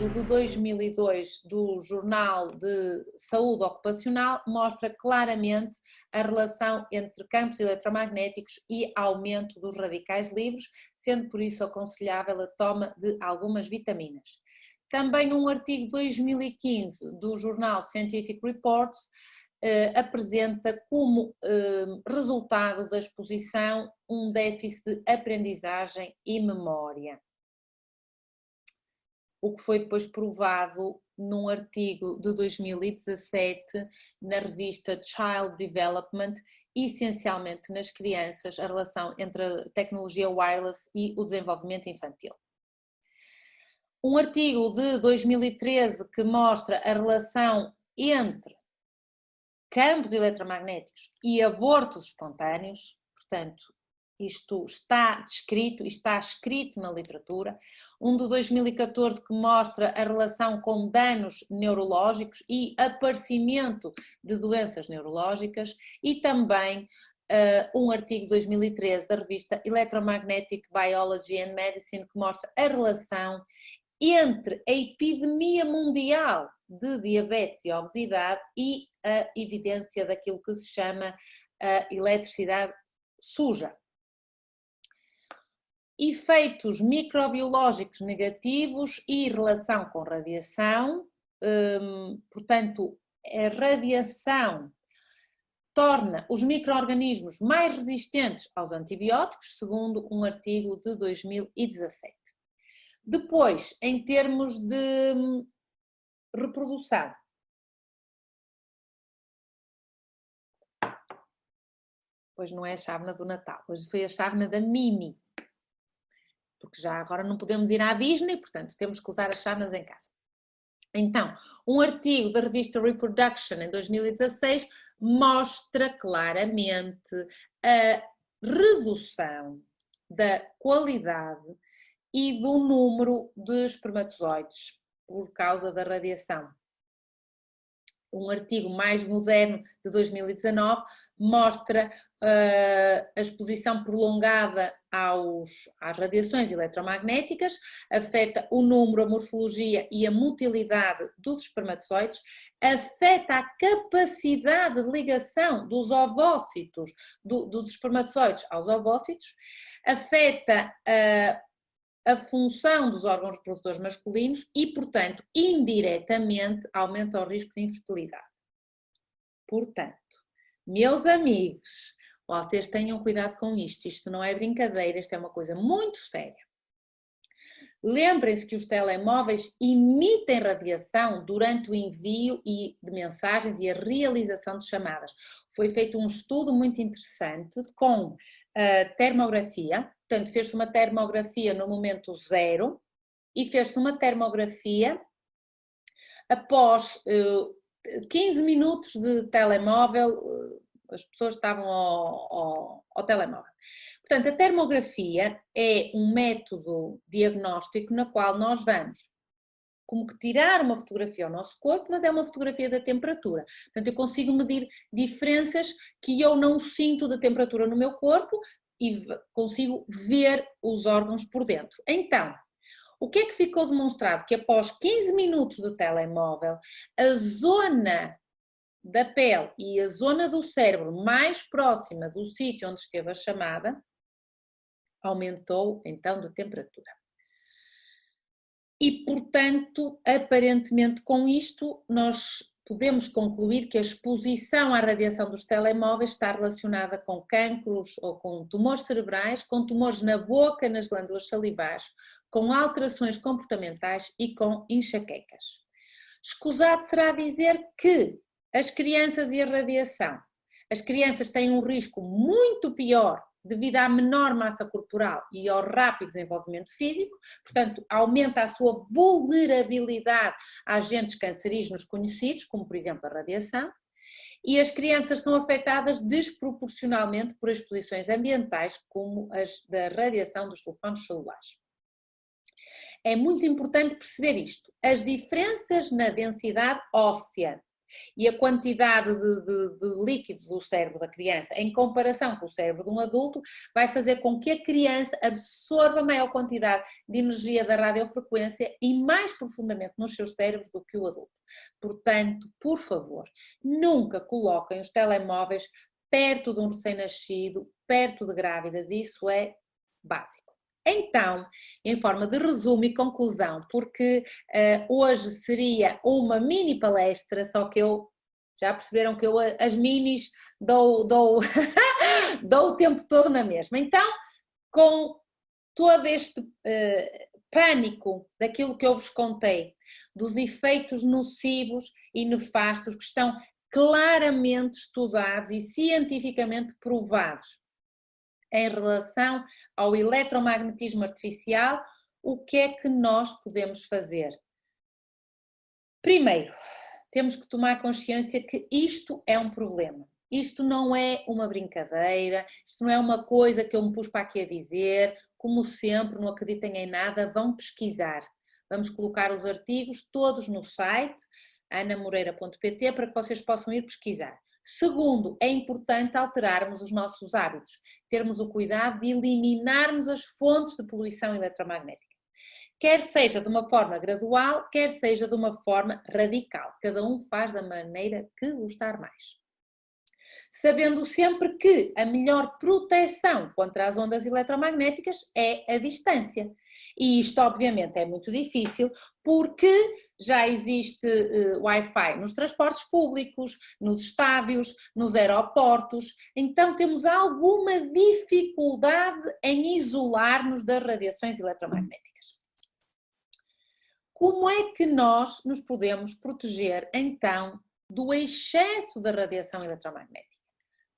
artigo de 2002 do Jornal de Saúde Ocupacional mostra claramente a relação entre campos eletromagnéticos e aumento dos radicais livres, sendo por isso aconselhável a toma de algumas vitaminas. Também um artigo de 2015 do jornal Scientific Reports apresenta como resultado da exposição um déficit de aprendizagem e memória. O que foi depois provado num artigo de 2017 na revista Child Development, essencialmente nas crianças, a relação entre a tecnologia wireless e o desenvolvimento infantil. Um artigo de 2013 que mostra a relação entre campos eletromagnéticos e abortos espontâneos, portanto, isto está descrito e está escrito na literatura. Um de 2014 que mostra a relação com danos neurológicos e aparecimento de doenças neurológicas, e também um artigo de 2013 da revista Electromagnetic Biology and Medicine que mostra a relação entre a epidemia mundial de diabetes e obesidade e a evidência daquilo que se chama a eletricidade suja. Efeitos microbiológicos negativos e relação com radiação, portanto, a radiação torna os micro-organismos mais resistentes aos antibióticos, segundo um artigo de 2017. Depois, em termos de reprodução, pois não é a chávena do Natal, hoje foi a chávena da Mimi, porque já agora não podemos ir à Disney, portanto temos que usar as chávenas em casa. Então, um artigo da revista Reproduction em 2016 mostra claramente a redução da qualidade e do número de espermatozoides por causa da radiação. Um artigo mais moderno de 2019 mostra a exposição prolongada às radiações eletromagnéticas, afeta o número, a morfologia e a motilidade dos espermatozoides, afeta a capacidade de ligação dos ovócitos, dos espermatozoides aos ovócitos, afeta a função dos órgãos reprodutores masculinos e, portanto, indiretamente aumenta o risco de infertilidade. Portanto, meus amigos, vocês tenham cuidado com isto. Isto não é brincadeira, isto é uma coisa muito séria. Lembrem-se que os telemóveis emitem radiação durante o envio de mensagens e a realização de chamadas. Foi feito um estudo muito interessante com termografia, portanto fez-se uma termografia no momento zero e fez-se uma termografia após 15 minutos de telemóvel, as pessoas estavam ao telemóvel. Portanto, a termografia é um método diagnóstico na qual nós vamos como que tirar uma fotografia ao nosso corpo, mas é uma fotografia da temperatura. Portanto, eu consigo medir diferenças que eu não sinto de temperatura no meu corpo e consigo ver os órgãos por dentro. Então, o que é que ficou demonstrado? Que após 15 minutos de telemóvel, a zona da pele e a zona do cérebro mais próxima do sítio onde esteve a chamada aumentou então de temperatura. E, portanto, aparentemente com isto nós podemos concluir que a exposição à radiação dos telemóveis está relacionada com cancros ou com tumores cerebrais, com tumores na boca, nas glândulas salivares, com alterações comportamentais e com enxaquecas. Escusado será dizer que as crianças e a radiação, as crianças têm um risco muito pior devido à menor massa corporal e ao rápido desenvolvimento físico, portanto, aumenta a sua vulnerabilidade a agentes cancerígenos conhecidos, como por exemplo a radiação, e as crianças são afetadas desproporcionalmente por exposições ambientais, como as da radiação dos telefones celulares. É muito importante perceber isto. As diferenças na densidade óssea e a quantidade de líquido do cérebro da criança em comparação com o cérebro de um adulto vai fazer com que a criança absorva maior quantidade de energia da radiofrequência e mais profundamente nos seus cérebros do que o adulto. Portanto, por favor, nunca coloquem os telemóveis perto de um recém-nascido, perto de grávidas, isso é básico. Então, em forma de resumo e conclusão, porque hoje seria uma mini palestra, só que eu, já perceberam que eu as minis dou o tempo todo na mesma. Então, com todo este pânico daquilo que eu vos contei, dos efeitos nocivos e nefastos que estão claramente estudados e cientificamente provados em relação ao eletromagnetismo artificial, o que é que nós podemos fazer? Primeiro, temos que tomar consciência que isto é um problema. Isto não é uma brincadeira, isto não é uma coisa que eu me pus para aqui a dizer. Como sempre, não acreditem em nada, vão pesquisar. Vamos colocar os artigos todos no site anamoreira.pt para que vocês possam ir pesquisar. Segundo, é importante alterarmos os nossos hábitos, termos o cuidado de eliminarmos as fontes de poluição eletromagnética. Quer seja de uma forma gradual, quer seja de uma forma radical. Cada um faz da maneira que gostar mais. Sabendo sempre que a melhor proteção contra as ondas eletromagnéticas é a distância. E isto, obviamente, é muito difícil porque já existe Wi-Fi nos transportes públicos, nos estádios, nos aeroportos, então temos alguma dificuldade em isolar-nos das radiações eletromagnéticas. Como é que nós nos podemos proteger, então, do excesso da radiação eletromagnética?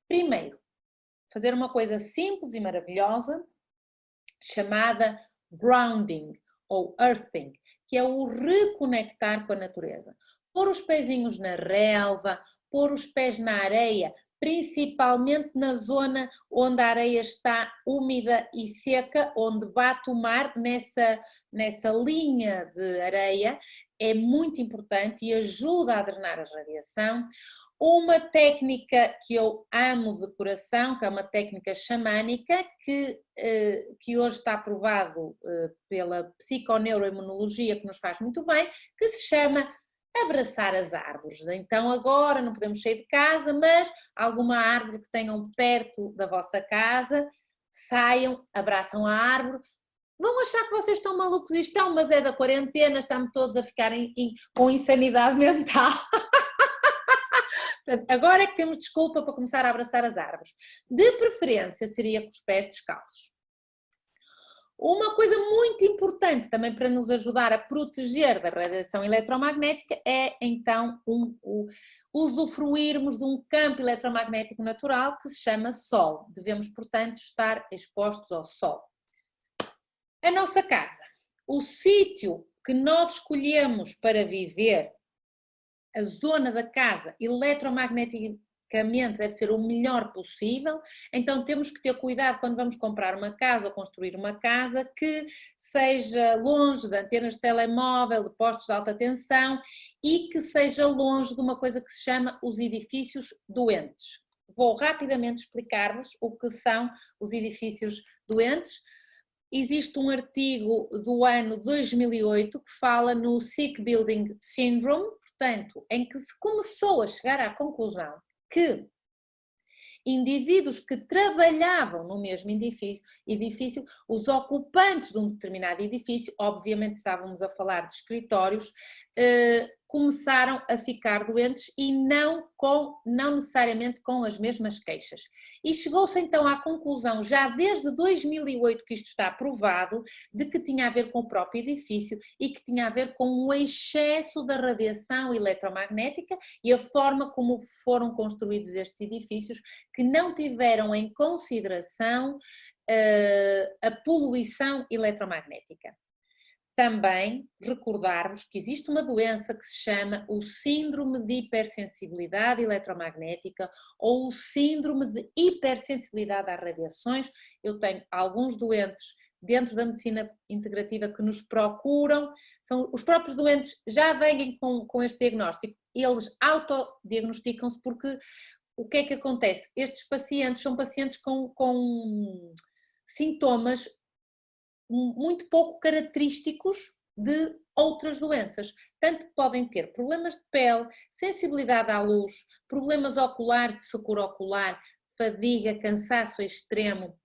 Primeiro, fazer uma coisa simples e maravilhosa chamada grounding ou earthing, que é o reconectar com a natureza. Pôr os pezinhos na relva, pôr os pés na areia, principalmente na zona onde a areia está úmida e seca, onde bate o mar, nessa linha de areia, é muito importante e ajuda a drenar a radiação. Uma técnica que eu amo de coração, que é uma técnica xamânica, que hoje está provado pela psiconeuroimunologia, que nos faz muito bem, que se chama abraçar as árvores. Então agora não podemos sair de casa, mas alguma árvore que tenham perto da vossa casa, saiam, abraçam a árvore. Vão achar que vocês estão malucos e estão, mas é da quarentena, estamos todos a ficar com insanidade mental. Portanto, agora é que temos desculpa para começar a abraçar as árvores. De preferência seria com os pés descalços. Uma coisa muito importante também para nos ajudar a proteger da radiação eletromagnética é então usufruirmos de um campo eletromagnético natural que se chama Sol. Devemos, portanto, estar expostos ao Sol. A nossa casa, o sítio que nós escolhemos para viver, a zona da casa eletromagneticamente deve ser o melhor possível, então temos que ter cuidado quando vamos comprar uma casa ou construir uma casa que seja longe de antenas de telemóvel, de postos de alta tensão e que seja longe de uma coisa que se chama os edifícios doentes. Vou rapidamente explicar-vos o que são os edifícios doentes. Existe um artigo do ano 2008 que fala no Sick Building Syndrome, portanto, em que se começou a chegar à conclusão que indivíduos que trabalhavam no mesmo edifício, os ocupantes de um determinado edifício, obviamente estávamos a falar de escritórios, começaram a ficar doentes e não necessariamente com as mesmas queixas. E chegou-se então à conclusão, já desde 2008 que isto está provado, de que tinha a ver com o próprio edifício e que tinha a ver com o excesso da radiação eletromagnética e a forma como foram construídos estes edifícios, que não tiveram em consideração a poluição eletromagnética. Também recordar-vos que existe uma doença que se chama o síndrome de hipersensibilidade eletromagnética ou o síndrome de hipersensibilidade às radiações. Eu tenho alguns doentes dentro da medicina integrativa que nos procuram, são os próprios doentes já vêm com este diagnóstico, eles autodiagnosticam-se porque o que é que acontece? Estes pacientes são pacientes com sintomas muito pouco característicos de outras doenças. Tanto podem ter problemas de pele, sensibilidade à luz, problemas oculares de secura ocular, fadiga, cansaço extremo,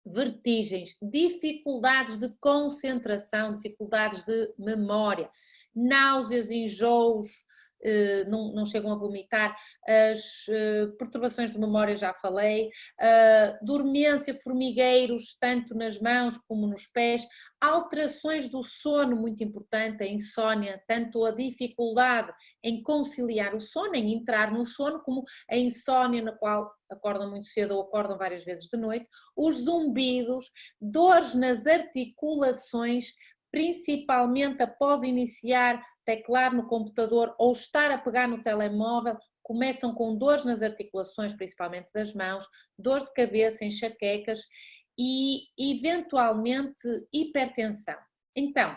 vertigens, dificuldades de concentração, dificuldades de memória, náuseas, enjoos, não chegam a vomitar, as perturbações de memória já falei, dormência, formigueiros, tanto nas mãos como nos pés, alterações do sono, muito importante, a insónia, tanto a dificuldade em conciliar o sono, em entrar no sono, como a insónia na qual acordam muito cedo ou acordam várias vezes de noite, os zumbidos, dores nas articulações, principalmente após iniciar, teclar no computador ou estar a pegar no telemóvel, começam com dores nas articulações, principalmente das mãos, dores de cabeça, enxaquecas e, eventualmente, hipertensão. Então,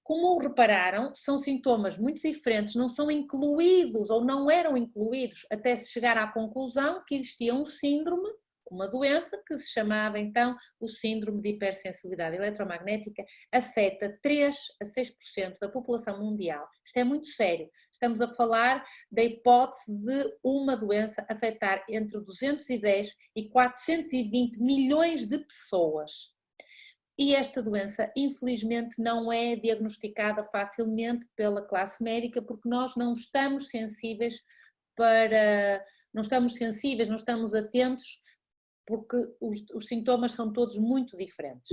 como repararam, são sintomas muito diferentes, não são incluídos ou não eram incluídos até se chegar à conclusão que existia um síndrome, uma doença que se chamava então o síndrome de hipersensibilidade eletromagnética, afeta 3 a 6% da população mundial. Isto é muito sério. Estamos a falar da hipótese de uma doença afetar entre 210 e 420 milhões de pessoas. E esta doença, infelizmente, não é diagnosticada facilmente pela classe médica porque nós não estamos sensíveis não estamos atentos porque os sintomas são todos muito diferentes.